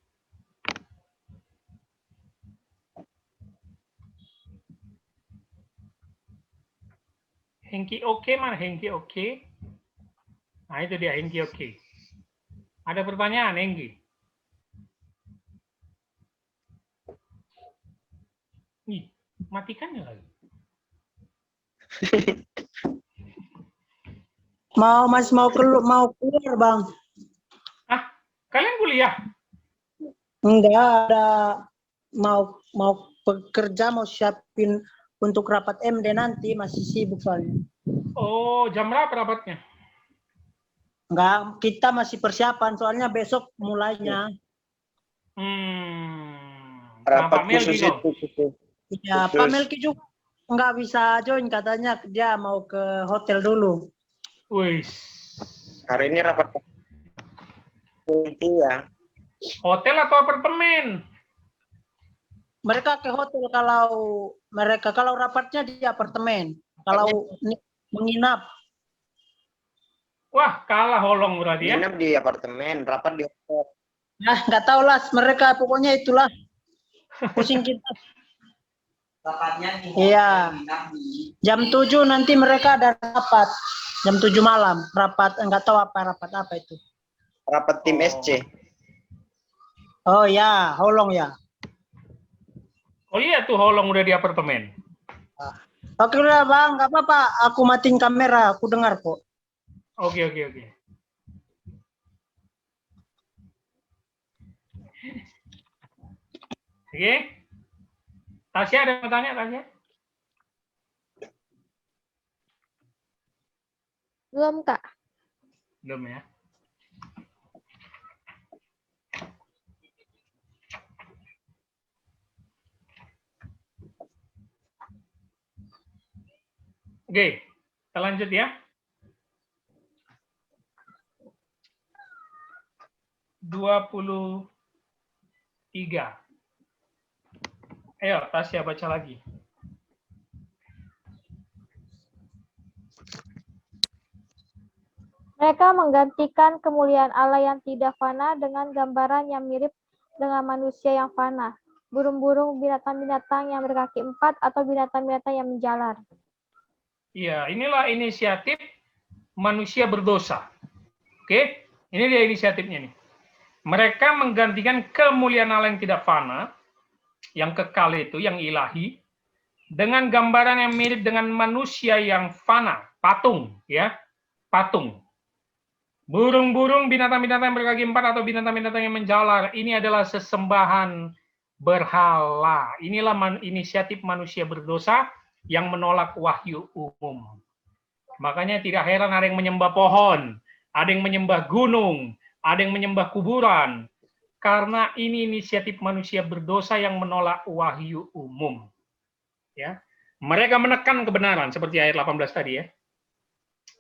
Speaker 1: Hengki oke mana? Hengki oke. Nah, itu dia Hengki oke. Ada pertanyaan, Hengki? Ih, matikan ya lagi.
Speaker 5: Masih mau keluar Bang.
Speaker 1: Ah, kalian kuliah?
Speaker 5: Enggak ada mau bekerja, mau siapin untuk rapat MD nanti, masih sibuk soalnya.
Speaker 1: Oh, jam berapa rapatnya?
Speaker 5: Enggak, kita masih persiapan soalnya besok mulainya.
Speaker 1: Nah, Pak Melki kau?
Speaker 5: Ya, Pak Melki juga nggak bisa join, katanya dia mau ke hotel dulu.
Speaker 1: Wih.
Speaker 7: Hari ini rapat ya.
Speaker 1: Hotel atau apartemen?
Speaker 5: Mereka ke hotel kalau rapatnya di apartemen. Kalau menginap.
Speaker 1: Wah, kalah holong berarti ya.
Speaker 7: Nginep di apartemen, rapat di hotel.
Speaker 5: Nah, nggak tahu lah mereka, pokoknya itulah. Pusing kita. Iya. Jam 7 nanti mereka ada rapat. Jam 7 malam rapat, enggak tahu rapat apa itu.
Speaker 7: Rapat tim SC.
Speaker 5: Oh ya, holong ya.
Speaker 1: Oh iya tuh holong udah di apartemen.
Speaker 5: Oke udah Bang, nggak apa-apa. Aku matiin kamera, aku dengar kok.
Speaker 1: Oke. Oke. Tasya ada yang mau tanya, Tasya?
Speaker 2: Belum, Kak.
Speaker 1: Belum ya. Oke, kita lanjut ya. 23. Ayo, Tasya baca lagi.
Speaker 2: Mereka menggantikan kemuliaan Allah yang tidak fana dengan gambaran yang mirip dengan manusia yang fana. burung-burung, binatang-binatang yang berkaki 4, atau binatang-binatang yang menjalar.
Speaker 1: Iya, inilah inisiatif manusia berdosa. Oke, ini dia inisiatifnya nih. Mereka menggantikan kemuliaan Allah yang tidak fana, yang kekal itu, yang ilahi, dengan gambaran yang mirip dengan manusia yang fana, patung, ya, patung. Burung-burung, binatang-binatang yang berkaki 4 atau binatang-binatang yang menjalar, ini adalah sesembahan berhala. Inilah inisiatif manusia berdosa yang menolak wahyu umum. Makanya tidak heran ada yang menyembah pohon, ada yang menyembah gunung, ada yang menyembah kuburan. Karena ini inisiatif manusia berdosa yang menolak wahyu umum. Ya. Mereka menekan kebenaran, seperti ayat 18 tadi ya.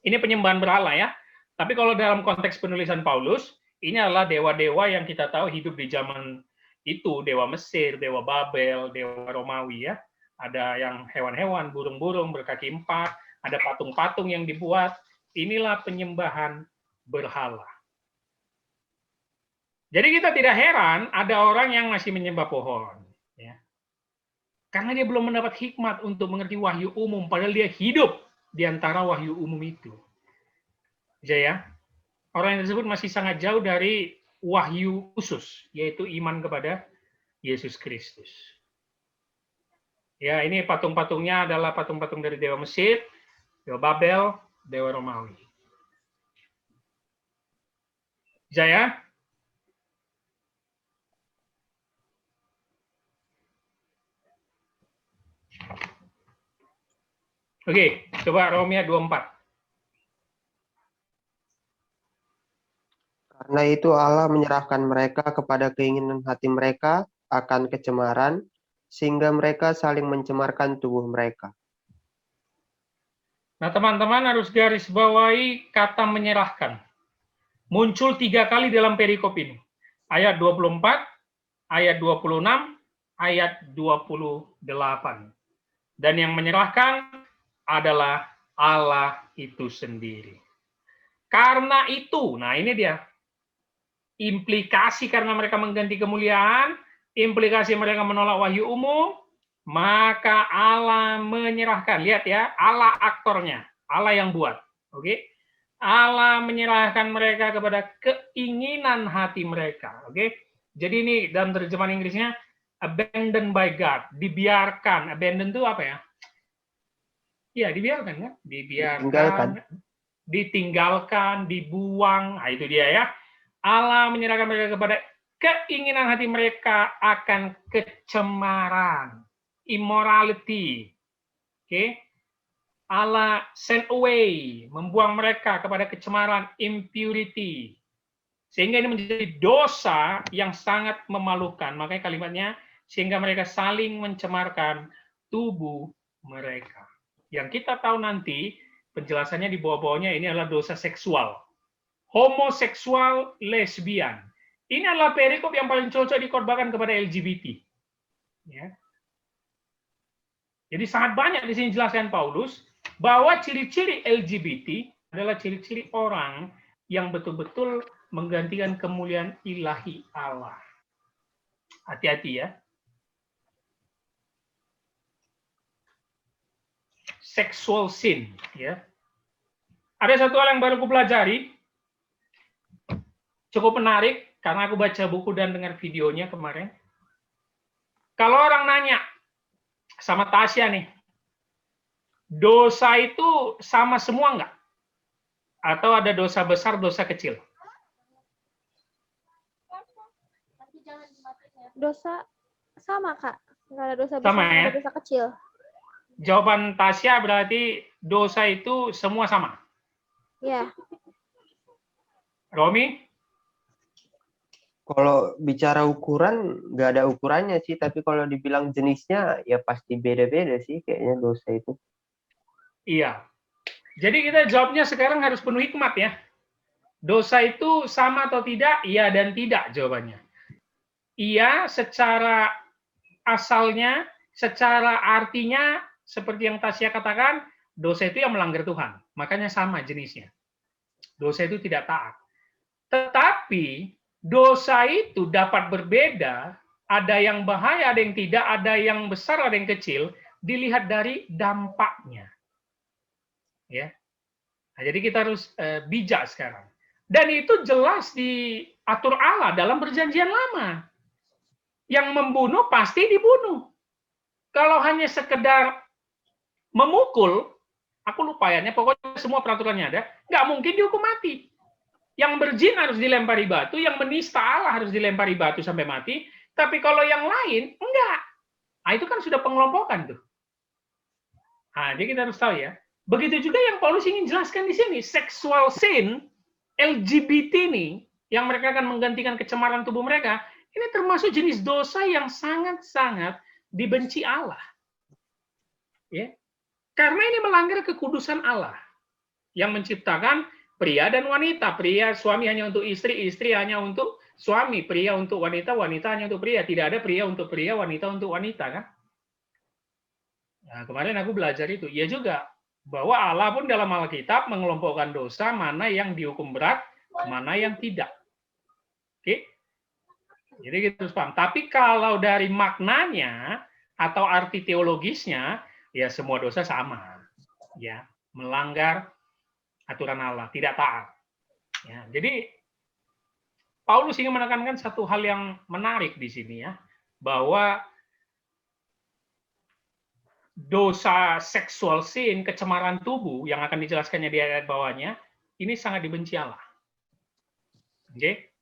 Speaker 1: Ini penyembahan berhala ya. Tapi kalau dalam konteks penulisan Paulus, ini adalah dewa-dewa yang kita tahu hidup di zaman itu, dewa Mesir, dewa Babel, dewa Romawi ya. Ada yang hewan-hewan, burung-burung berkaki 4, ada patung-patung yang dibuat. Inilah penyembahan berhala. Jadi kita tidak heran ada orang yang masih menyembah pohon. Ya. Karena dia belum mendapat hikmat untuk mengerti wahyu umum, padahal dia hidup di antara wahyu umum itu. Ya, orang yang tersebut masih sangat jauh dari wahyu khusus, yaitu iman kepada Yesus Kristus. Ya, ini patung-patungnya adalah patung-patung dari dewa Mesir, dewa Babel, dewa Romawi. Jaya? Oke, coba Romia 24.
Speaker 3: Karena itu Allah menyerahkan mereka kepada keinginan hati mereka akan kecemaran, sehingga mereka saling mencemarkan tubuh mereka.
Speaker 1: Nah, teman-teman harus garis bawahi kata menyerahkan. Muncul 3 kali dalam perikop ini. Ayat 24, ayat 26, ayat 28. Dan yang menyerahkan adalah Allah itu sendiri. Karena itu, nah ini dia. Implikasi karena mereka mengganti kemuliaan, implikasi mereka menolak wahyu umum, maka Allah menyerahkan. Lihat ya, Allah aktornya, Allah yang buat. Oke? Allah menyerahkan mereka kepada keinginan hati mereka. Oke? Jadi ini dalam terjemahan Inggrisnya abandoned by God, dibiarkan. Abandon itu apa ya? Iya, dibiarkan ya, dibiarkan, ditinggalkan, dibuang. Nah, itu dia ya. Allah menyerahkan mereka kepada keinginan hati mereka akan kecemaran, immorality. Oke? Allah send away, membuang mereka kepada kecemaran, impurity. Sehingga ini menjadi dosa yang sangat memalukan. Makanya kalimatnya, sehingga mereka saling mencemarkan tubuh mereka. Yang kita tahu nanti, penjelasannya di bawah-bawahnya ini adalah dosa seksual. Homoseksual, lesbian. Ini adalah perikop yang paling cocok dikorbankan kepada LGBT. Ya. Jadi sangat banyak di sini jelaskan Paulus bahwa ciri-ciri LGBT adalah ciri-ciri orang yang betul-betul menggantikan kemuliaan ilahi Allah. Hati-hati ya. Sexual sin. Ya. Ada satu hal yang baru aku pelajari, cukup menarik, karena aku baca buku dan dengar videonya kemarin. Kalau orang nanya sama Tasya nih, dosa itu sama semua nggak? Atau ada dosa besar, dosa kecil?
Speaker 2: Dosa sama, Kak. Nggak ada dosa besar,
Speaker 1: Sama
Speaker 2: nggak
Speaker 1: ya?
Speaker 2: ada dosa kecil.
Speaker 1: Jawaban Tasya berarti dosa itu semua sama.
Speaker 2: Ya,
Speaker 1: Romi?
Speaker 3: Kalau bicara ukuran, nggak ada ukurannya sih. Tapi kalau dibilang jenisnya, ya pasti beda-beda sih kayaknya dosa itu.
Speaker 1: Iya. Jadi kita jawabnya sekarang harus penuh hikmat ya. Dosa itu sama atau tidak? Iya dan tidak jawabannya. Iya secara asalnya, secara artinya, seperti yang Tasya katakan, dosa itu yang melanggar Tuhan. Makanya sama jenisnya. Dosa itu tidak taat. Tetapi dosa itu dapat berbeda Ada yang bahaya, ada yang tidak, ada yang besar, ada yang kecil, dilihat dari dampaknya. Ya. Nah, jadi kita harus bijak sekarang. Dan itu jelas diatur Allah dalam perjanjian lama. Yang membunuh pasti dibunuh. Kalau hanya sekedar memukul, aku lupa ya, pokoknya semua peraturannya ada, nggak mungkin dihukum mati. Yang berzin harus dilempari batu, yang menista Allah harus dilempari batu sampai mati, tapi kalau yang lain, enggak. Nah, itu kan sudah pengelompokan tuh. Nah, jadi kita harus tahu ya. Begitu juga yang Paulus ingin jelaskan di sini, sexual sin, LGBT ini, yang mereka akan menggantikan kecemaran tubuh mereka, ini termasuk jenis dosa yang sangat-sangat dibenci Allah. Ya. Karena ini melanggar kekudusan Allah yang menciptakan pria dan wanita. Pria, suami hanya untuk istri, istri hanya untuk suami. Pria untuk wanita, wanita hanya untuk pria. Tidak ada pria untuk pria, wanita untuk wanita, kan? Nah, kemarin aku belajar itu. Ya juga, bahwa Allah pun dalam Alkitab mengelompokkan dosa, mana yang dihukum berat, mana yang tidak. Oke? Jadi kita harus paham. Tapi kalau dari maknanya, atau arti teologisnya, ya semua dosa sama. Ya, melanggar aturan Allah, tidak taat. Ya, jadi Paulus ingin menekankan satu hal yang menarik di sini ya, bahwa dosa seksual sin, kecemaran tubuh yang akan dijelaskannya di ayat bawahnya, ini sangat dibenci Allah. Oke?